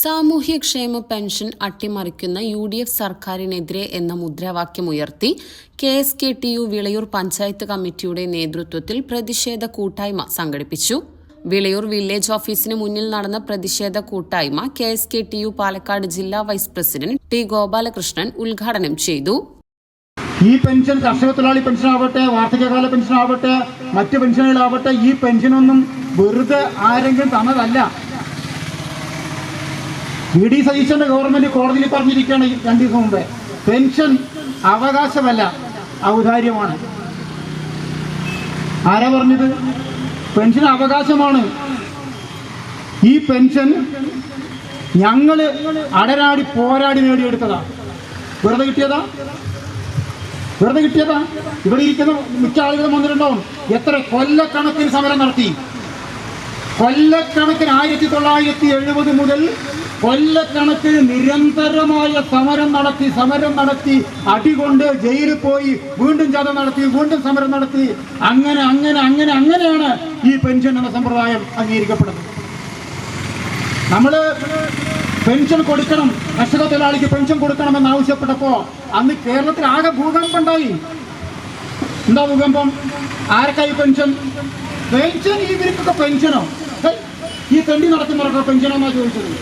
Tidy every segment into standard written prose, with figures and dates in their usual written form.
സാമൂഹ്യക്ഷേമ pension അട്ടിമറിക്കുന്ന UDF സർക്കാരിനെതിരെ എന്ന മുദ്രാവാക്യമുയർത്തി KSKTU വിളയൂർ പഞ്ചായത്ത് കമ്മിറ്റിയുടെ നേതൃത്വത്തിൽ പ്രതിഷേധ കൂട്ടായ്മ സംഘടിപ്പിച്ചു. വിളയൂർ വില്ലേജ് ഓഫീസിന് മുന്നിൽ നടന്ന പ്രതിഷേധ കൂട്ടായ്മ KSKTU പാലക്കാട് ജില്ലാ വൈസ് പ്രസിഡന്റ് T. ഗോപാലകൃഷ്ണൻ ഉദ്ഘാടനം ചെയ്തു. ഈ പെൻഷൻ കർഷക തൊഴിലാളി പെൻഷൻ ആവട്ടെ, വാർദ്ധക്യകാല പെൻഷൻ ആവട്ടെ, മറ്റ് പെൻഷനുകളാവട്ടെ, ഈ പെൻഷനൊന്നും വെറുതെ ആരെങ്കിലും തന്നതല്ല. VD സതീശന്റെ ഗവൺമെന്റ് കോടതിയിൽ പറഞ്ഞിരിക്കുകയാണ് 2 ദിവസം മുമ്പേ, പെൻഷൻ അവകാശമല്ല, ഔദാര്യമാണ്. ആരാ പറഞ്ഞത്? പെൻഷൻ അവകാശമാണ്. ഈ പെൻഷൻ ഞങ്ങള് അടരാടി പോരാടി നേടിയെടുത്തതാ. വെറുതെ കിട്ടിയതാ? ഇവിടെ ഇരിക്കുന്ന മിക്ക ആളുകളും വന്നിട്ടുണ്ടാവും. എത്ര കൊല്ലക്കണക്കിന് സമരം നടത്തി, കൊല്ലക്കണക്കിന് 1970 മുതൽ കൊല്ലക്കണക്കിന് നിരന്തരമായ സമരം നടത്തി അടികൊണ്ട് ജയിലിൽ പോയി, വീണ്ടും ജാഥ നടത്തി, വീണ്ടും സമരം നടത്തി, അങ്ങനെയാണ് ഈ പെൻഷൻ എന്ന സമ്പ്രദായം അംഗീകരിക്കപ്പെടുന്നത്. നമ്മള് പെൻഷൻ കൊടുക്കണം, കർഷക തൊഴിലാളിക്ക് പെൻഷൻ കൊടുക്കണമെന്ന് ആവശ്യപ്പെട്ടപ്പോ അന്ന് കേരളത്തിൽ ആകെ ഭൂകമ്പം ഉണ്ടായി. എന്താ ഭൂകമ്പം? ആർക്കായി പെൻഷൻ? ഇവർക്കൊക്കെ പെൻഷനോ? ഈ തെണ്ടി നടത്തുന്നവർക്ക് പെൻഷനോ എന്നാ ചോദിച്ചത്.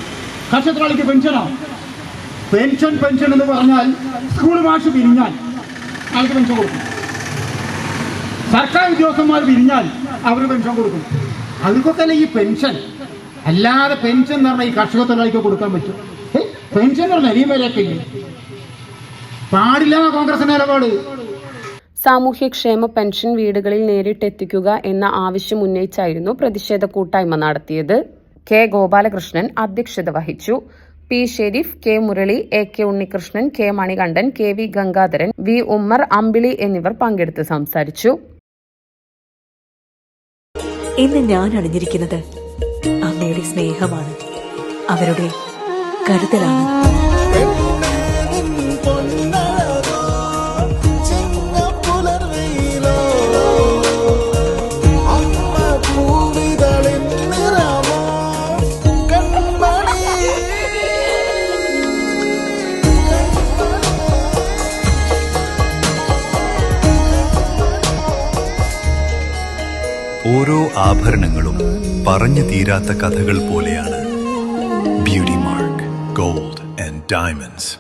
കർഷക തൊഴിലാളിക്ക് പെൻഷനോ? പെൻഷൻ എന്ന് പറഞ്ഞാൽ സ്കൂൾ മാഷ് പിരിഞ്ഞാൽ ആൾക്ക് പെൻഷൻ കൊടുക്കും, സർക്കാർ ഉദ്യോഗസ്ഥന്മാർ പിരിഞ്ഞാൽ അവർ പെൻഷൻ കൊടുക്കും. അവർക്കൊക്കെ അല്ലേ ഈ പെൻഷൻ. അല്ലാതെ പെൻഷൻ എന്ന് പറഞ്ഞാൽ ഈ കർഷക തൊഴിലാളിക്ക് കൊടുക്കാൻ പറ്റും? പെൻഷൻ എന്ന് പറഞ്ഞാൽ അരിയും പാടില്ല കോൺഗ്രസിന്റെ നിലപാട്. സാമൂഹ്യക്ഷേമ പെൻഷൻ വീടുകളിൽ നേരിട്ടെത്തിക്കുക എന്ന ആവശ്യം ഉന്നയിച്ചായിരുന്നു പ്രതിഷേധ കൂട്ടായ്മ നടത്തിയത്. K. ഗോപാലകൃഷ്ണൻ അധ്യക്ഷത വഹിച്ചു. P. Sharif, K. Murali, AK Unnikrishnan, K. Manikandan, KV Gangadharan, V. Ummer, അമ്പിളി എന്നിവർ പങ്കെടുത്ത് സംസാരിച്ചു. ഇന്ന് ഞാൻ അണിഞ്ഞിരിക്കുന്നത് അമ്മയുടെ സ്നേഹമാണ്, അവരുടെ കരുതലാണ്. ഓരോ ആഭരണങ്ങളും പറഞ്ഞു തീരാത്ത കഥകൾ പോലെയാണ്. Beauty mark gold and diamonds.